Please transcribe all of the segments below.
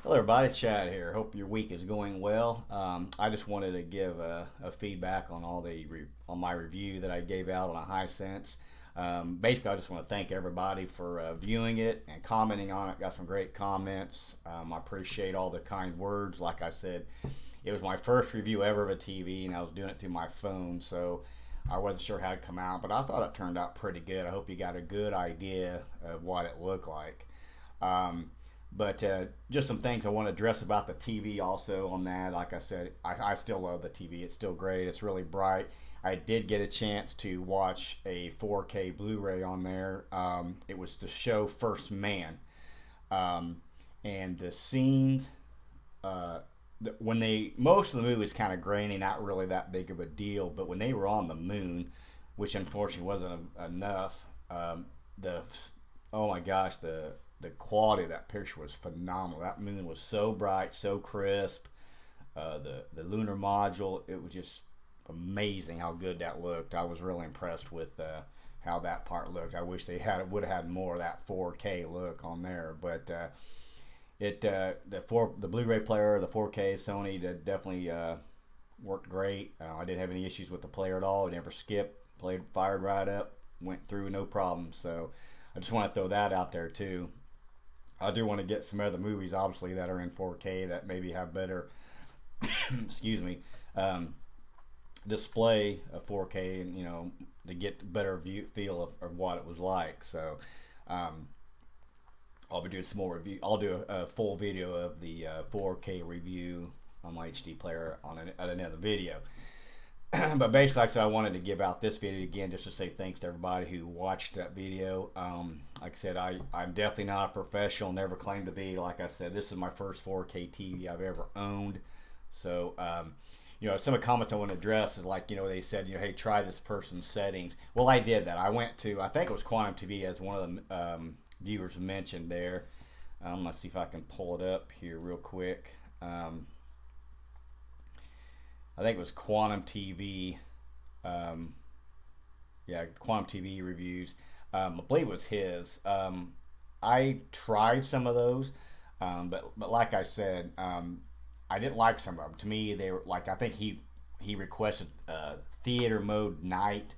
Hello, everybody. Chad here. Hope your week is going well. I just wanted to give a feedback on on my review that I gave out on a Hisense. Basically, I just want to thank everybody for viewing it and commenting on it. Got some great comments. I appreciate all the kind words. Like I said, it was my first review ever of a TV, and I was doing it through my phone, so I wasn't sure how it'd come out, but I thought it turned out pretty good. I hope you got a good idea of what it looked like. Um, but just some things I want to address about the TV also on that. Like I said, I still love the TV. It's still great. It's really bright. I did get a chance to watch a 4K Blu Ray on there. It was the show First Man. Um, and the scenes, uh, when most of the movie is kind of grainy, not really that big of a deal. But when they were on the moon, which unfortunately wasn't enough, the oh my gosh, the quality of that picture was phenomenal. That moon was so bright, so crisp. The lunar module, it was just amazing how good that looked. I was really impressed with how that part looked. I wish they would have had more of that 4K look on there, but the Blu-ray player, the 4K Sony, definitely worked great. I didn't have any issues with the player at all. It never skipped. Played, fired right up, went through no problem. So I just want to throw that out there too. I do want to get some other movies, obviously, that are in 4K that maybe have better, excuse me, display of 4K, and to get better feel of what it was like. So um, I'll be doing some more review. I'll do a full video of the 4K review on my HD player at another video. But basically, like I said, I wanted to give out this video again just to say thanks to everybody who watched that video. Like I said, I'm definitely not a professional, never claimed to be. Like I said, this is my first 4K TV I've ever owned. So, some of the comments I want to address is like, they said, hey, try this person's settings. Well, I did that. I went to, I think it was Quantum TV, as one of the viewers mentioned there. I'm going to see if I can pull it up here real quick. I think it was Quantum TV. Quantum TV reviews. I believe it was his. I tried some of those, but like I said, I didn't like some of them. To me, they were like, I think he requested theater mode night.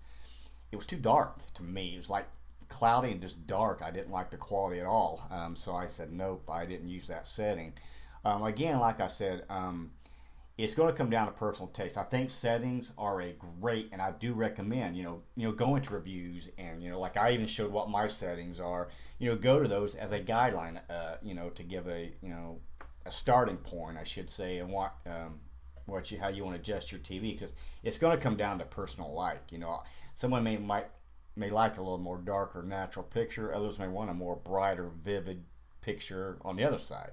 It was too dark to me. It was like cloudy and just dark. I didn't like the quality at all. So I said nope. I didn't use that setting. Again, like I said. It's going to come down to personal taste. I think settings are a great, and I do recommend, going to reviews and, like I even showed what my settings are, go to those as a guideline, to give a starting point, I should say, and how you want to adjust your TV, because it's going to come down to personal like. Someone may like a little more darker natural picture. Others may want a more brighter, vivid picture on the other side.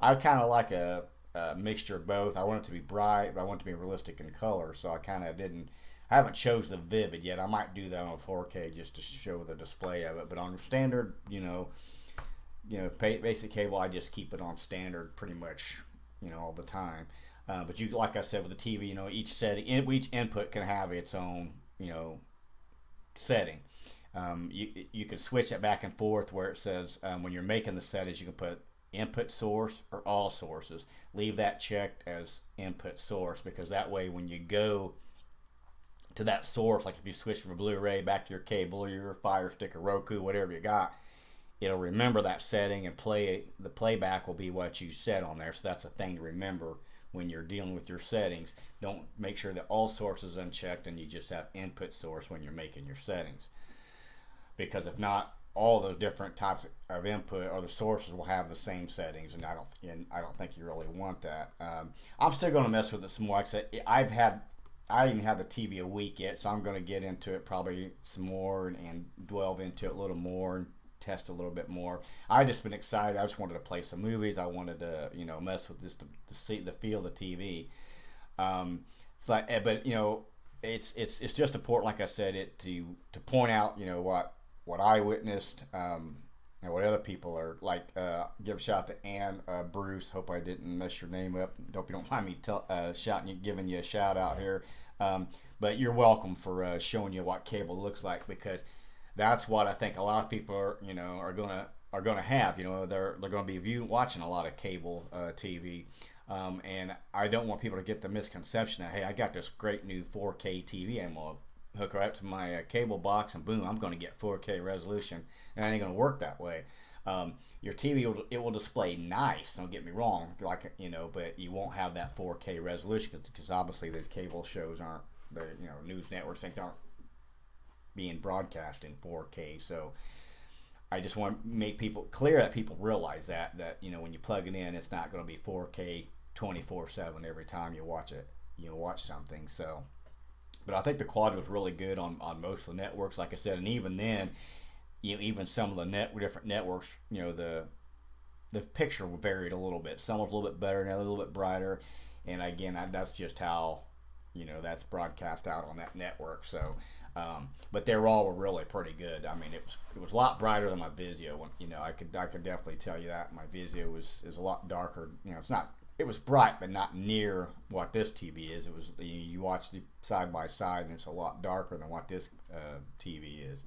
I kind of like a mixture of both. I want it to be bright, but I want it to be realistic in color. So I kind of I haven't chose the vivid yet. I might do that on 4K just to show the display of it. But on standard, basic cable, I just keep it on standard pretty much, all the time. But like I said, with the TV, each input can have its own, setting. You can switch it back and forth where it says when you're making the settings, you can put input source or all sources. Leave that checked as input source, because that way when you go to that source, like if you switch from a Blu-ray back to your cable or your Fire Stick or Roku, whatever you got, it'll remember that setting, and the playback will be what you set on there. So that's a thing to remember when you're dealing with your settings. Don't make sure that all sources unchecked and you just have input source when you're making your settings, because if not, all those different types of input or the sources will have the same settings, and I don't think you really want that. I'm still going to mess with it some more. Like I said, I didn't even have the TV a week yet, so I'm going to get into it probably some more and delve into it a little more and test a little bit more. I just been excited. I just wanted to play some movies. I wanted to mess with this to see the feel of the TV. But it's just important, like I said, to point out what I witnessed, and what other people are like. Give a shout out to Ann, Bruce. Hope I didn't mess your name up. Hope you don't mind me giving you a shout out here. But you're welcome for showing you what cable looks like, because that's what I think a lot of people are are going to have. They're going to be watching a lot of cable TV. And I don't want people to get the misconception that, hey, I got this great new 4K TV, and I'm going to hook her up to my cable box, and boom, I'm going to get 4K resolution. And it ain't going to work that way. Your TV will display nice. Don't get me wrong, but you won't have that 4K resolution because obviously the cable shows aren't, the news networks things aren't being broadcast in 4K. So I just want to make people clear that people realize that when you plug it in, it's not going to be 4K 24/7 every time you watch it. Watch something. So, but I think the quality was really good on most of the networks, like I said, and even then. Even some of the different networks, the picture varied a little bit. Some was a little bit better, and a little bit brighter. And again, that's just how, that's broadcast out on that network. So, but they were really pretty good. I mean, it was a lot brighter than my Vizio. I could definitely tell you that my Vizio is a lot darker. It's not. It was bright, but not near what this TV is. It was. You watch the side by side, and it's a lot darker than what this TV is.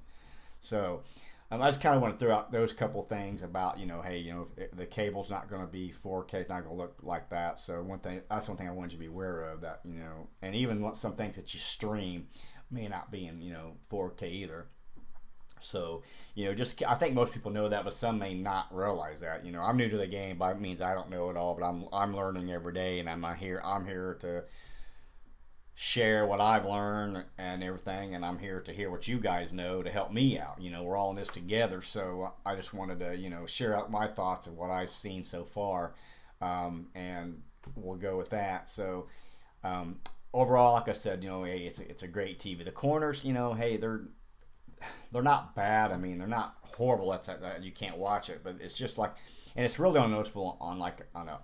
So I just kind of want to throw out those couple things about, hey, the cable's not going to be 4K, it's not going to look like that. So that's one thing I wanted you to be aware of, that, and even some things that you stream may not be in, 4K either. So, I think most people know that, but some may not realize that. I'm new to the game, by means I don't know it all, but I'm learning every day, and I'm here to share what I've learned and everything, and I'm here to hear what you guys know to help me out. We're all in this together, so I just wanted to share out my thoughts of what I've seen so far, and we'll go with that. So overall, like I said, hey, it's a great TV. The corners, hey, they're not bad. I mean, they're not horrible. That you can't watch it, but it's just like, and it's really unnoticeable on a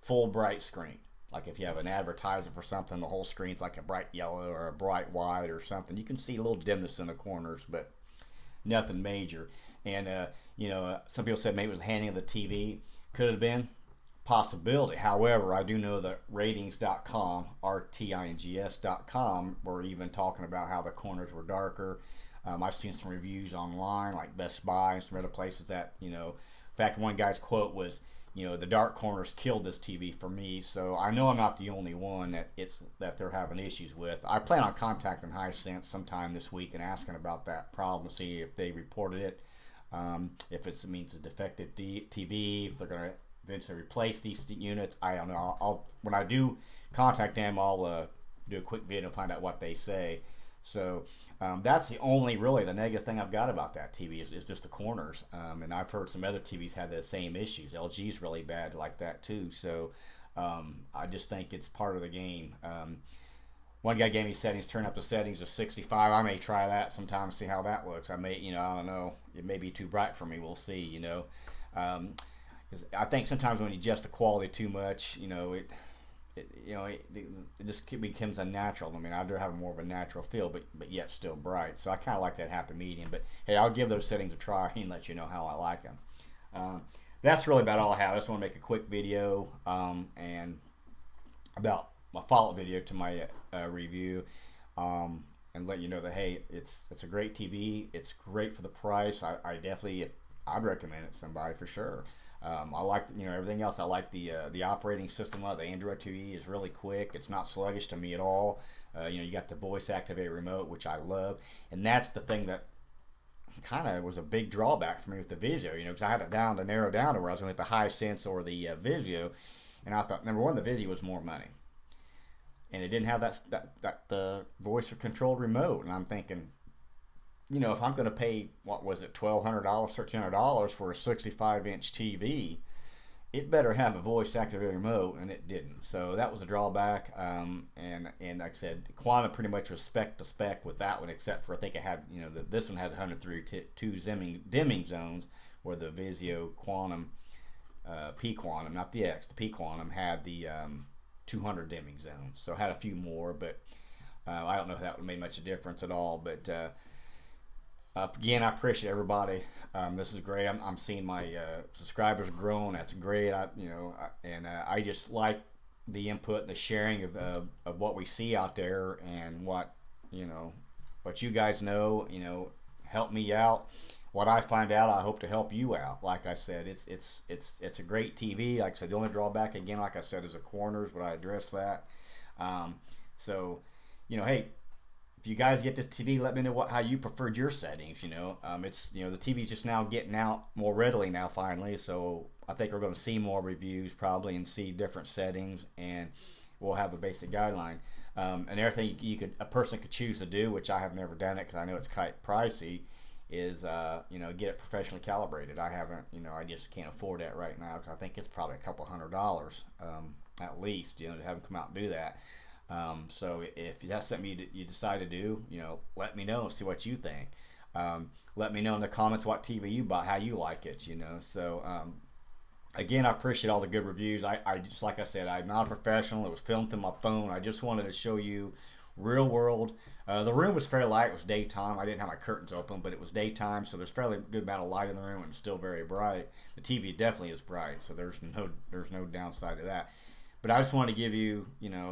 full bright screen. Like if you have an advertisement for something, the whole screen's like a bright yellow or a bright white or something. You can see a little dimness in the corners, but nothing major. And, some people said maybe it was the handling of the TV. Could have been. Possibility. However, I do know that ratings.com, RTINGS.com, were even talking about how the corners were darker. I've seen some reviews online, like Best Buy and some other places that, in fact, one guy's quote was, the dark corners killed this TV for me. So I know I'm not the only one that they're having issues with. I plan on contacting Hisense sometime this week and asking about that problem, see if they reported it, if it means a defective TV, if they're going to eventually replace these units. I don't know. When I do contact them, I'll do a quick video and find out what they say. So that's the negative thing I've got about that TV is just the corners. And I've heard some other TVs have the same issues. LG's really bad like that too. So I just think it's part of the game. One guy gave me settings, turn up the settings to 65. I may try that sometime, see how that looks. I may, I don't know. It may be too bright for me. We'll see, 'cause I think sometimes when you adjust the quality too much, it just becomes unnatural. I mean, I'd rather have more of a natural feel, but yet still bright. So I kind of like that happy medium. But hey, I'll give those settings a try and let you know how I like them. That's really about all I have. I just want to make a quick video and about my follow-up video to my review, and let you know that hey, it's a great TV. It's great for the price. I definitely, I'd recommend it to somebody for sure. I like everything else. I like the operating system. The Android TV is really quick. It's not sluggish to me at all. You got the voice activated remote, which I love, and that's the thing that kind of was a big drawback for me with the Vizio. Because I had it narrow down to where I was going with the Hisense or the Vizio, and I thought number one, the Vizio was more money, and it didn't have that voice controlled remote, and I'm thinking, if I'm going to pay, what was it, $1,200, $1,300 for a 65-inch TV, it better have a voice-activated remote, and it didn't. So that was a drawback. And like I said, Quantum pretty much was spec to spec with that one, except for I think it had, this one has 132 dimming zones, where the Vizio Quantum, P Quantum, not the X, the P Quantum had the 200 dimming zones. So it had a few more, but I don't know if that would make much a difference at all. But again, I appreciate everybody. This is great. I'm seeing my subscribers growing. That's great. I just like the input and the sharing of what we see out there, and what you guys know. Help me out. what I find out, I hope to help you out. Like I said, it's a great TV. Like I said, the only drawback, again, like I said, is the corners, but I address that. So, hey, if you guys get this TV, let me know how you preferred your settings. It's the TV's just now getting out more readily now finally. So I think we're going to see more reviews probably and see different settings, and we'll have a basic guideline. And everything a person could choose to do, which I have never done it because I know it's quite pricey, is get it professionally calibrated. I haven't, I just can't afford that right now because I think it's probably a couple $100 at least, to have them come out and do that. So if that's something you decide to do, let me know and see what you think. Let me know in the comments what TV you bought, how you like it, So again, I appreciate all the good reviews. I just, like I said, I'm not a professional. It was filmed through my phone. I just wanted to show you real world. The room was fairly light. It was daytime. I didn't have my curtains open, but it was daytime, so there's fairly good amount of light in the room, and it's still very bright. The TV definitely is bright, so there's no downside to that. But I just wanted to give you,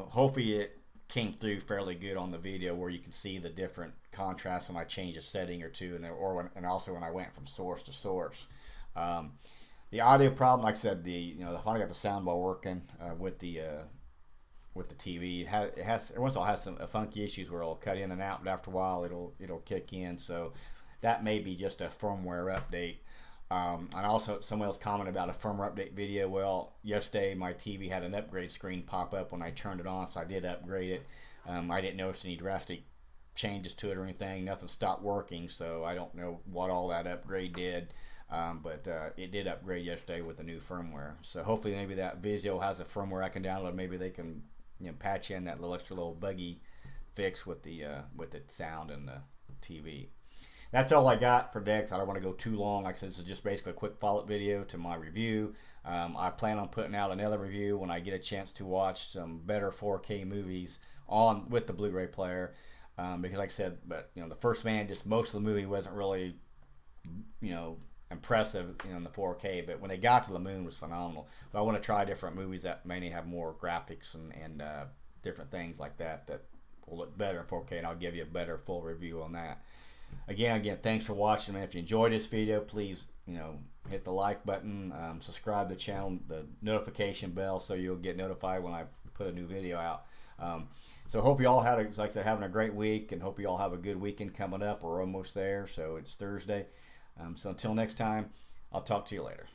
hopefully it came through fairly good on the video where you can see the different contrast when I change a setting or two, and also when I went from source to source. The audio problem, like I said, I finally got the soundbar working with the TV. It has every once in a while has some funky issues where it'll cut in and out, but after a while it'll kick in. So that may be just a firmware update. And also someone else commented about a firmware update video. Well, yesterday my TV had an upgrade screen pop up when I turned it on, so I did upgrade it. I didn't notice any drastic changes to it or anything. Nothing stopped working, so I don't know what all that upgrade did. But it did upgrade yesterday with the new firmware. So hopefully maybe that Vizio has a firmware I can download. Maybe they can patch in that extra little buggy fix with the sound and the TV. That's all I got for Dex. I don't want to go too long. Like I said, this is just basically a quick follow-up video to my review. I plan on putting out another review when I get a chance to watch some better 4K movies with the Blu Ray player. Because like I said, but the First Man, just most of the movie wasn't really, impressive in the 4K, but when they got to the moon, it was phenomenal. But I want to try different movies that may have more graphics and different things like that will look better in 4K, and I'll give you a better full review on that. Again, thanks for watching, man. If you enjoyed this video, please hit the like button, subscribe to the channel, the notification bell, so you'll get notified when I put a new video out. So hope you all like I said, having a great week, and hope you all have a good weekend coming up. We're almost there, so it's Thursday. So until next time, I'll talk to you later.